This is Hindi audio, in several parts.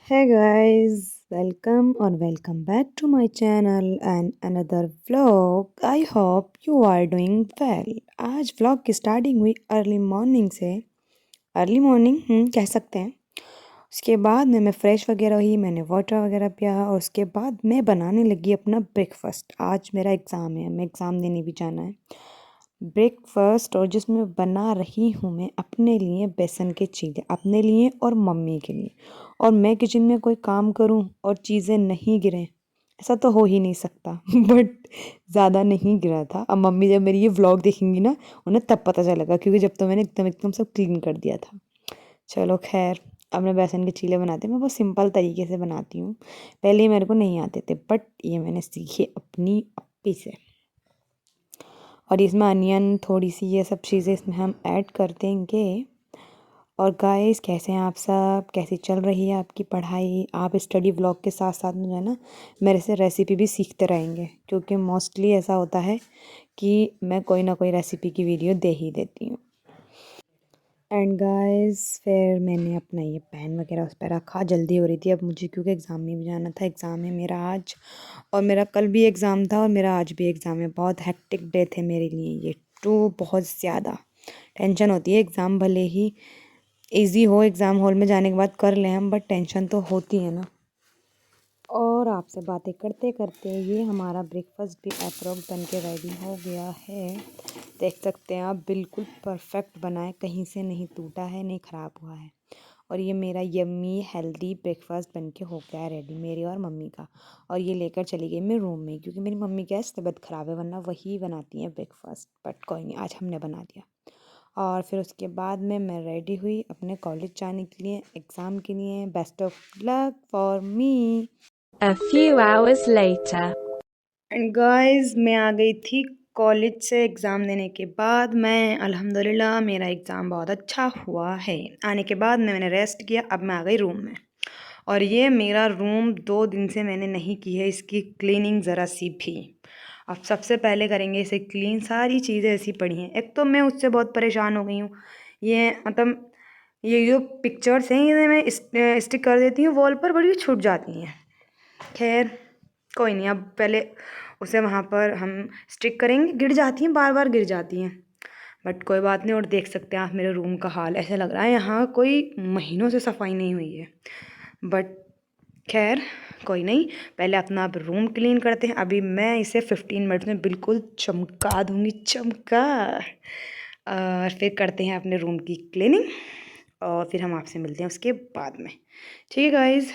Hey guys, welcome or welcome back to my channel and another vlog. I hope you are doing well. आज vlog की स्टार्टिंग हुई अर्ली मॉर्निंग से। अर्ली मॉर्निंग कह सकते हैं। उसके बाद में मैं फ्रेश वगैरह हुई, मैंने वाटर वगैरह पिया और उसके बाद मैं बनाने लगी अपना ब्रेकफास्ट। आज मेरा एग्ज़ाम है, हमें एग्ज़ाम देने भी जाना है। ब्रेकफास्ट और जिसमें बना रही हूँ मैं अपने लिए बेसन के चीले, अपने लिए और मम्मी के लिए। और मैं किचन में कोई काम करूँ और चीज़ें नहीं गिरें, ऐसा तो हो ही नहीं सकता। बट ज़्यादा नहीं गिरा था। अब मम्मी जब मेरी ये व्लॉग देखेंगी ना, उन्हें तब पता चलेगा, क्योंकि जब तो मैंने एकदम एकदम सब क्लीन कर दिया था। चलो खैर, अब मैं बेसन के चीले बनाती हूँ। मैं बहुत सिंपल तरीके से बनाती हूँ। पहले मेरे को नहीं आते थे, बट ये मैंने सीखे अपनी अप्पी से। और इसमें अनियन, थोड़ी सी ये सब चीज़ें इसमें हम ऐड कर देंगे। और गाइस, कैसे हैं आप सब? कैसी चल रही है आपकी पढ़ाई? आप स्टडी व्लॉग के साथ साथ में जो है ना, मेरे से रेसिपी भी सीखते रहेंगे, क्योंकि मोस्टली ऐसा होता है कि मैं कोई ना कोई रेसिपी की वीडियो दे ही देती हूँ। एंड गाइस, फिर मैंने अपना ये पैन वगैरह उस पर रखा। जल्दी हो रही थी अब मुझे, क्योंकि एग्ज़ाम में भी जाना था। एग्ज़ाम है मेरा आज, और मेरा कल भी एग्ज़ाम था, और मेरा आज भी एग्ज़ाम है। बहुत हेक्टिक डे थे मेरे लिए ये तो। बहुत ज़्यादा टेंशन होती है। एग्ज़ाम भले ही इजी हो, एग्ज़ाम हॉल में जाने के बाद कर लें हम, बट टेंशन तो होती है ना। और आपसे बातें करते करते ये हमारा ब्रेकफास्ट भी अप्रोक्स बन के रेडी हो गया है। देख सकते हैं आप, बिल्कुल परफेक्ट बना है, कहीं से नहीं टूटा है, नहीं ख़राब हुआ है। और ये मेरा यम्मी हेल्दी ब्रेकफास्ट बन के हो गया है रेडी, मेरे और मम्मी का। और ये लेकर चली गई मैं रूम में, क्योंकि मेरी मम्मी की आज तबीयत ख़राब है, वरना वही बनाती हैं ब्रेकफास्ट। बट कोई नहीं, आज हमने बना दिया। और फिर उसके बाद में मैं रेडी हुई अपने कॉलेज जाने के लिए, एग्ज़ाम के लिए। Best of luck for me. A few hours later. And guys, मैं आ गई थी कॉलेज से एग्ज़ाम देने के बाद। मैं अल्हम्दुलिल्लाह, मेरा एग्ज़ाम बहुत अच्छा हुआ है। आने के बाद मैंने रेस्ट किया, अब मैं आ गई रूम में। और ये मेरा रूम 2 दिन से मैंने नहीं की है इसकी क्लीनिंग ज़रा सी भी। अब सबसे पहले करेंगे इसे क्लीन। सारी चीज़ें ऐसी पड़ी हैं। एक तो मैं उससे बहुत परेशान हो गई हूँ। ये मतलब ये जो पिक्चर्स हैं, ये मैं स्टिक कर देती हूँ वॉल पर, बड़ी छूट जाती हैं। खैर कोई नहीं, अब पहले उसे वहाँ पर हम स्टिक करेंगे। गिर जाती हैं, बार बार गिर जाती हैं, बट कोई बात नहीं। और देख सकते हैं आप मेरे रूम का हाल, ऐसे लग रहा है यहाँ कोई महीनों से सफाई नहीं हुई है। बट खैर कोई नहीं, पहले अपना आप रूम क्लीन करते हैं। अभी मैं इसे 15 मिनट में बिल्कुल चमका दूँगी, चमका। और फिर करते हैं अपने रूम की क्लीनिंग, और फिर हम आपसे मिलते हैं उसके बाद में। ठीक है गाइज़।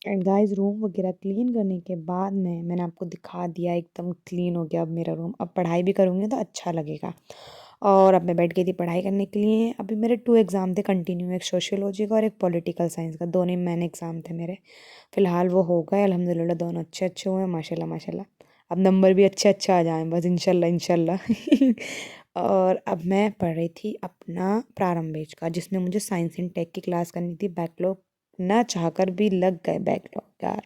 एंड गाइस, रूम वगैरह क्लीन करने के बाद में मैंने आपको दिखा दिया, एकदम क्लीन हो गया अब मेरा रूम। अब पढ़ाई भी करूँगी तो अच्छा लगेगा। और अब मैं बैठ गई थी पढ़ाई करने के लिए। अभी मेरे 2 एग्ज़ाम थे कंटिन्यू, एक सोशियोलॉजी का और एक पॉलिटिकल साइंस का। दोनों ही मैंने एग्ज़ाम थे मेरे। फ़िलहाल वो हो गए अल्हम्दुलिल्लाह, दोनों अच्छे अच्छे हुए माशाल्लाह माशाल्लाह। अब नंबर भी अच्छे अच्छे आ जाएँ बस, इंशाल्लाह इंशाल्लाह। और अब मैं पढ़ रही थी अपना प्रारंभ बैच का, जिसमें मुझे साइंस एंड टेक की क्लास करनी थी। बैकलॉग ना चाहकर भी लग गए बैकलॉग यार,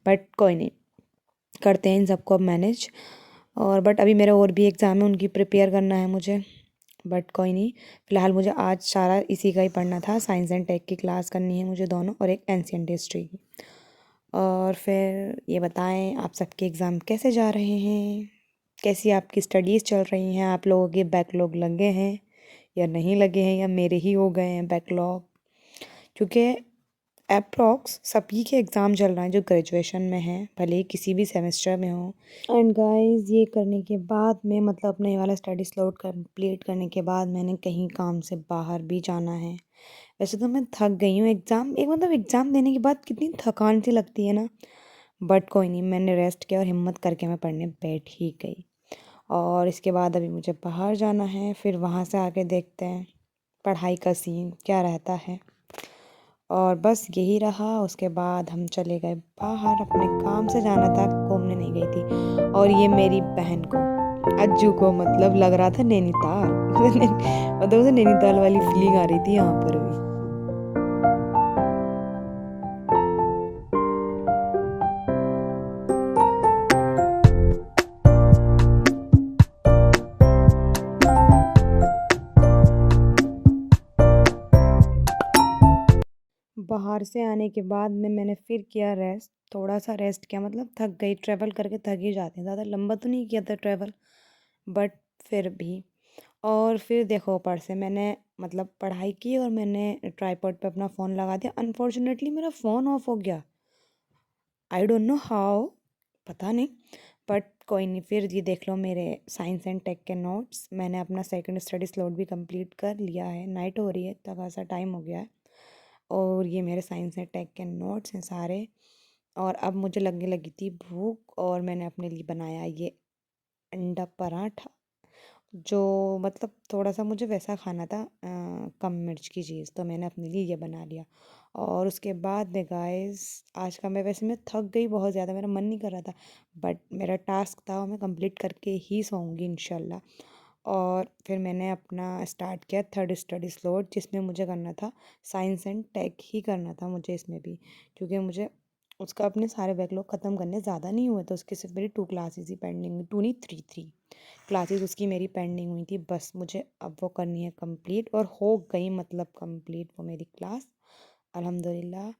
बट कोई नहीं, करते हैं इन सबको अब मैनेज। और बट अभी मेरे और भी एग्ज़ाम है, उनकी प्रिपेयर करना है मुझे। बट कोई नहीं, फ़िलहाल मुझे आज सारा इसी का ही पढ़ना था। साइंस एंड टेक की क्लास करनी है मुझे दोनों, और एक एंशिएंट हिस्ट्री की। और फिर ये बताएं, आप सबके एग्ज़ाम कैसे जा रहे हैं? कैसी आपकी स्टडीज़ चल रही हैं? आप लोगों के बैकलॉग लगे हैं या नहीं लगे हैं, या मेरे ही हो गए हैं बैकलॉग? क्योंकि अप्रॉक्स सभी के एग्ज़ाम चल रहे हैं जो ग्रेजुएशन में हैं, भले ही किसी भी सेमेस्टर में हो। एंड गाइस, ये करने के बाद में मतलब अपने वाला स्टडी स्लॉट कंप्लीट करने के बाद मैंने कहीं काम से बाहर भी जाना है। वैसे तो मैं थक गई हूँ। एग्ज़ाम एक मतलब एग्ज़ाम देने के बाद कितनी थकान सी लगती है ना। बट कोई नहीं, मैंने रेस्ट किया और हिम्मत करके मैं पढ़ने बैठ ही गई। और इसके बाद अभी मुझे बाहर जाना है, फिर वहाँ से आके देखते हैं पढ़ाई का सीन क्या रहता है। और बस यही रहा। उसके बाद हम चले गए बाहर, अपने काम से जाना था, घूमने नहीं गई थी। और ये मेरी बहन को, अज्जू को, मतलब लग रहा था नैनीताल। मतलब उसे नैनीताल वाली फीलिंग आ रही थी यहाँ पर भी। बाहर से आने के बाद में मैंने फिर किया रेस्ट, थोड़ा सा रेस्ट किया, मतलब थक गई, ट्रैवल करके थक ही जाते हैं, ज़्यादा लंबा तो नहीं किया था ट्रैवल, बट फिर भी। और फिर देखो ऊपर से मैंने मतलब पढ़ाई की और मैंने ट्राईपॉड पे अपना फ़ोन लगा दिया, अनफॉर्चुनेटली मेरा फ़ोन ऑफ हो गया। आई डोंट नो हाउ, पता नहीं, बट कोई नहीं। फिर ये देख लो मेरे साइंस एंड टेक के नोट्स, मैंने अपना सेकंड स्टडी स्लॉट भी कंप्लीट कर लिया है, नाइट हो रही है, इतना खासा टाइम हो गया है। और ये मेरे साइंस एंड टेक के नोट्स हैं सारे। और अब मुझे लगने लगी थी भूख और मैंने अपने लिए बनाया ये अंडा पराठा, जो मतलब थोड़ा सा मुझे वैसा खाना था, कम मिर्च की चीज़, तो मैंने अपने लिए ये बना लिया। और उसके बाद में गाइस आज का मैं थक गई बहुत ज़्यादा, मेरा मन नहीं कर रहा था, बट मेरा टास्क था और मैं कंप्लीट करके ही सोऊंगी इंशाल्लाह। और फिर मैंने अपना स्टार्ट किया थर्ड स्टडी स्लॉट, जिसमें मुझे करना था साइंस एंड टेक ही करना था मुझे इसमें भी, क्योंकि मुझे उसका अपने सारे बैकलॉग ख़त्म करने, ज़्यादा नहीं हुए तो उसकी सिर्फ मेरी 2 क्लासेस ही पेंडिंग हुई, 2 नहीं 3 क्लासेस उसकी मेरी पेंडिंग हुई थी, बस मुझे अब वो करनी है कंप्लीट, और हो गई मतलब कंप्लीट वो मेरी क्लास अल्हम्दुलिल्लाह।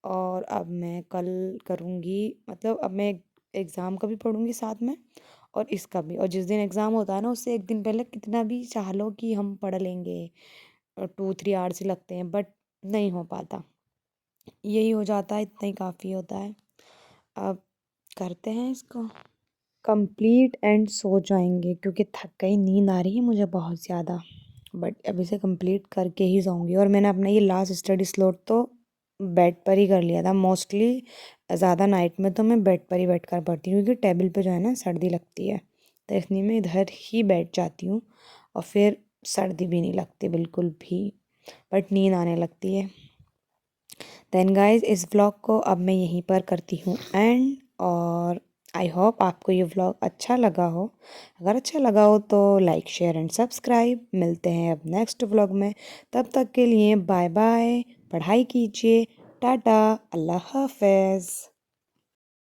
और अब मैं कल करूँगी, मतलब अब मैं एग्ज़ाम का भी पढ़ूँगी साथ में और इसका भी, और जिस दिन एग्ज़ाम होता है ना उससे एक दिन पहले कितना भी चाह लो कि हम पढ़ लेंगे, 2-3 आवर्स ही लगते हैं, बट नहीं हो पाता, यही हो जाता है, इतना ही काफ़ी होता है। अब करते हैं इसको कंप्लीट एंड सो जाएंगे, क्योंकि थक गई, नींद आ रही है मुझे बहुत ज़्यादा, बट अब इसे कंप्लीट करके ही सोऊंगी। और मैंने अपना ये लास्ट स्टडी स्लॉट तो बेड पर ही कर लिया था मोस्टली, ज़्यादा नाइट में तो मैं बेड पर ही बैठ कर पढ़ती हूँ, क्योंकि टेबल पे जो है ना सर्दी लगती है, तो इसलिए मैं इधर ही बैठ जाती हूँ, और फिर सर्दी भी नहीं लगती बिल्कुल भी, बट नींद आने लगती है। देन गाइस इस व्लॉग को अब मैं यहीं पर करती हूँ एंड, और आई होप आपको ये व्लॉग अच्छा लगा हो। अगर अच्छा लगा हो तो लाइक शेयर एंड सब्सक्राइब। मिलते हैं अब नेक्स्ट व्लॉग में, तब तक के लिए बाय बाय, पढ़ाई कीजिए, टाटा, अल्लाह हाफ़िज़।